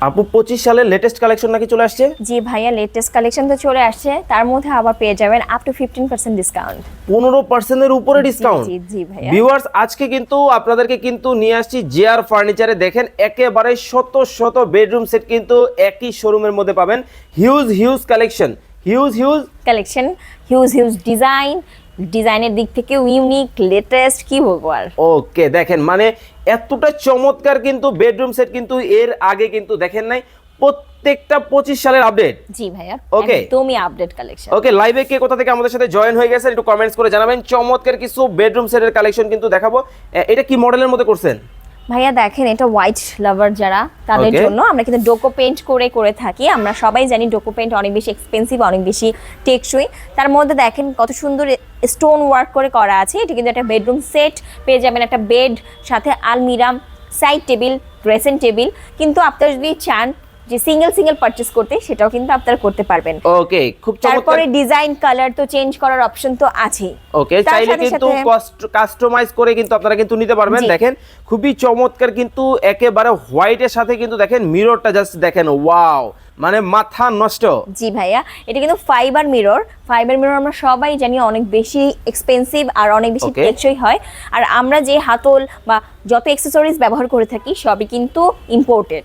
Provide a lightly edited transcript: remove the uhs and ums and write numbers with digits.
আপু 25 সালের latest collection নাকি চলে আসছে? জি ভাইয়া, লেটেস্ট কালেকশন তো চলে আসছে, তার মধ্যে আবার পেয়ে যাবেন আপ টু 15% ডিসকাউন্ট। 15% এর উপরে ডিসকাউন্ট। জি জি ভাইয়া। ভিউয়ার্স, আজকে কিন্তু আপনাদেরকে কিন্তু নিয়ে আসছি জেআর ফার্নিচারে। দেখেন একেবারে শত শত বেডরুম সেট কিন্তু একই শোরুমের মধ্যে পাবেন। Huge huge collection, huge huge collection, huge ডিজাইনের দিক থেকে ইউনিক, লেটেস্ট, কি বলবো আর। ওকে, দেখেন মানে এতটা চমৎকার কিন্তু বেডরুম সেট কিন্তু এর আগে কিন্তু দেখেন নাই। প্রত্যেকটা 25 সালের আপডেট। জি ভাইয়া, ওকে, একদমই আপডেট কালেকশন। ওকে, লাইভে কে কোথা থেকে আমাদের সাথে জয়েন হয়ে গেছেন একটু কমেন্টস করে জানাবেন। চমৎকার কিছু বেডরুম সেটের কালেকশন কিন্তু দেখাবো। এটা কি মডেলের মধ্যে করছেন? ভাইয়া দেখেন, এটা হোয়াইট লাভার যারা, তাদের Okay. জন্য আমরা কিন্তু ডোকো পেইন্ট করে থাকি। আমরা সবাই জানি ডোকো পেইন্ট অনেক বেশি এক্সপেন্সিভ, অনেক বেশি টেকসই। তার মধ্যে দেখেন কত সুন্দর স্টোন ওয়ার্ক করে করা আছে। এটা কিন্তু একটা বেডরুম সেট পেয়ে যাবেন, একটা বেড, সাথে আলমিরা, সাইড টেবিল, ড্রেসিং টেবিল। কিন্তু আপনারা যদি চান যে সিঙ্গেল পারচেজ করতে, সেটাও কিন্তু আপনারা করতে পারবেন। ওকে, খুব চমৎকার। তারপরে ডিজাইন, কালার তো চেঞ্জ করার অপশন তো আছেই। ওকে, তার চাইলে সাথে কিন্তু সাথে কাস্টমাইজ করে কিন্তু আপনারা কিন্তু নিতে পারবেন। জি। দেখেন খুবই চমৎকার কিন্তু একেবারে হোয়াইটের সাথে কিন্তু দেখেন মিররটা জাস্ট দেখেন, ওয়াও, মানে মাথা নষ্ট। জি ভাইয়া, এটা কিন্তু ফাইবার মিরর আমরা সবাই জানি অনেক বেশি এক্সপেন্সিভ আর অনেক বেশি Okay. টেকসই হয়। আর আমরা যে হাতল বা যত অ্যাকসেসরিজ ব্যবহার করে থাকি সবই কিন্তু ইম্পোর্টেড।